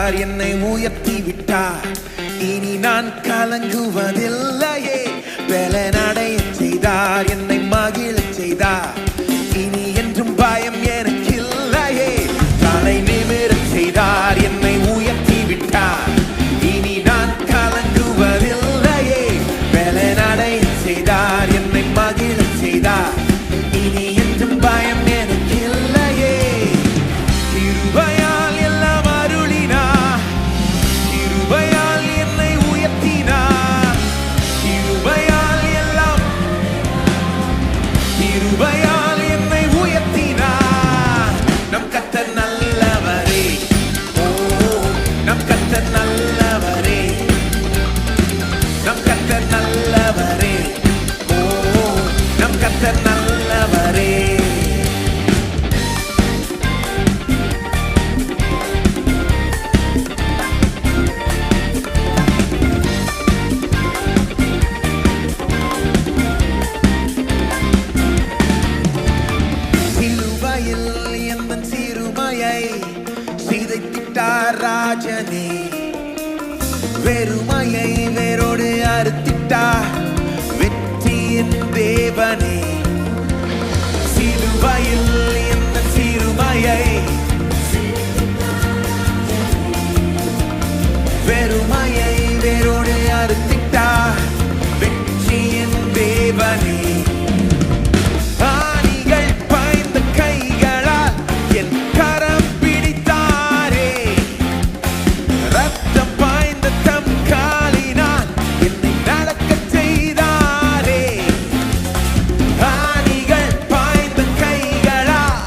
செய்தார், என்னை உயர்த்தி விட்டார். இனி நான் கலங்குவதில்லையே. பலனடைய செய்தார், என்னை மகிழ செய்தார். இனி என்றும் பயம் எனக்கில்லையே. தலை நிமிர செய்தார், என்னை உயர்த்தி விட்டார். இனி நான் கலங்குவதில்லையே. பலனடைய செய்தார், என்னை மகிழ செய்தார். இனி என்றும் பயம் எனக்கில்லையே. கிருபையால் எல்லாம் அருளினார், கிருபையால் என்னை உயர்த்தினார். கிருபையால் எல்லாம், கிருபையால் என்னை உயர்த்தினார். நம் கர்த்தர் நல்லவரே, ஓ நம் கர்த்தர் நல்லவரே, நம் கர்த்தர் நல்லவரே, ஓ நம் கர்த்தர் நல்லவரே. சிலுவையில் எந்தன் சிறுமையை சிதைத்திட்டார் ராஜனே. வெறுமையை வேரோடு அறுத்திட்டார் வெற்றியின் தேவனே. சிலுவையில் எந்தன் சிறுமையை, வெறுமையை வேரோடு அறுத்திட்டார் வெற்றியின் தேவனே. ஆணிகள் பாய்ந்த கைகளால் என் கரம் பிடித்தாரே. ரத்தம் பாய்ந்த தம் காலினால் என்னை நடக்கச் செய்தாரே. ஆணிகள் பாய்ந்த கைகளால்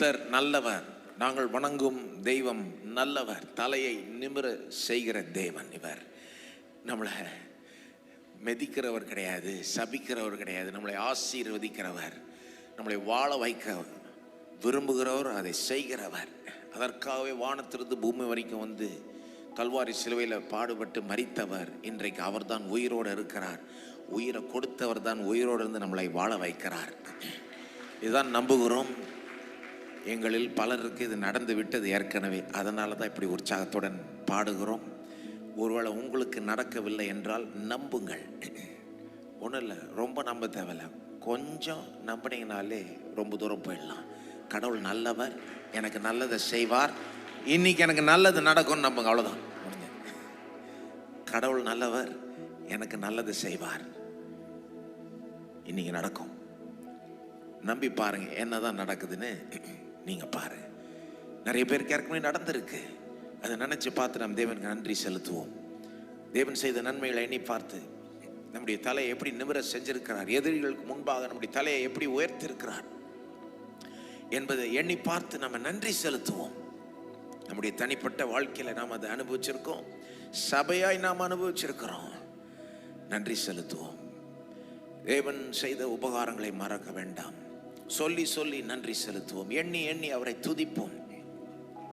கர்த்தர் நல்லவர், நாங்கள் வணங்கும் தெய்வம் நல்லவர், தலையை நிமிர செய்கிற தேவன். இவர் நம்மளை மெதிக்கிறவர் கிடையாது, சபிக்கிறவர் கிடையாது, நம்மளை ஆசீர்வதிக்கிறவர், நம்மளை வாழ வைக்க விரும்புகிறவர், அதை செய்கிறவர். அதற்காகவே வானத்திலிருந்து பூமி வரைக்கும் வந்து கல்வாரி சிலுவையில் பாடுபட்டு மரித்தவர். இன்றைக்கு அவர்தான் உயிரோடு இருக்கிறார். உயிரை கொடுத்தவர் தான் உயிரோடு இருந்து நம்மளை வாழ வைக்கிறார். இதுதான் நம்புகிறோம். எங்களில் பலருக்கு இது நடந்து விட்டது ஏற்கனவே. அதனால தான் இப்படி உற்சாகத்துடன் பாடுகிறோம். ஒருவேளை உங்களுக்கு நடக்கவில்லை என்றால் நம்புங்கள். ஒன்றும் இல்லை, ரொம்ப நம்ப தேவையில்லை, கொஞ்சம் நம்பினீங்கனாலே ரொம்ப தூரம் போயிடலாம். கடவுள் நல்லவர், எனக்கு நல்லதை செய்வார், இன்னைக்கு எனக்கு நல்லது நடக்கும்னு நம்புங்க, அவ்வளோதான். கடவுள் நல்லவர், எனக்கு நல்லது செய்வார், இன்னைக்கு நடக்கும். நம்பி பாருங்க என்னதான் நடக்குதுன்னு. நீங்க பாருங்க, நிறைய பேருக்கு ஏற்கனவே நடந்திருக்கு. அதை நினைச்சு பார்த்து நம்ம தேவனுக்கு நன்றி செலுத்துவோம். தேவன் செய்த நன்மைகளை எண்ணி பார்த்து நம்முடைய தலையை எப்படி நிமிர செஞ்சிருக்கிறார், எதிரிகளுக்கு முன்பாக நம்முடைய தலையை எப்படி உயர்த்திருக்கிறார் என்பதை எண்ணி பார்த்து நம்ம நன்றி செலுத்துவோம். நம்முடைய தனிப்பட்ட வாழ்க்கையில நாம் அதை அனுபவிச்சிருக்கோம், சபையாய் நாம் அனுபவிச்சிருக்கிறோம். நன்றி செலுத்துவோம். தேவன் செய்த உபகாரங்களை மறக்க வேண்டாம். சொல்லி சொல்லி நன்றி செலுத்துவோம். எண்ணி எண்ணி அவரை துதிப்போம்.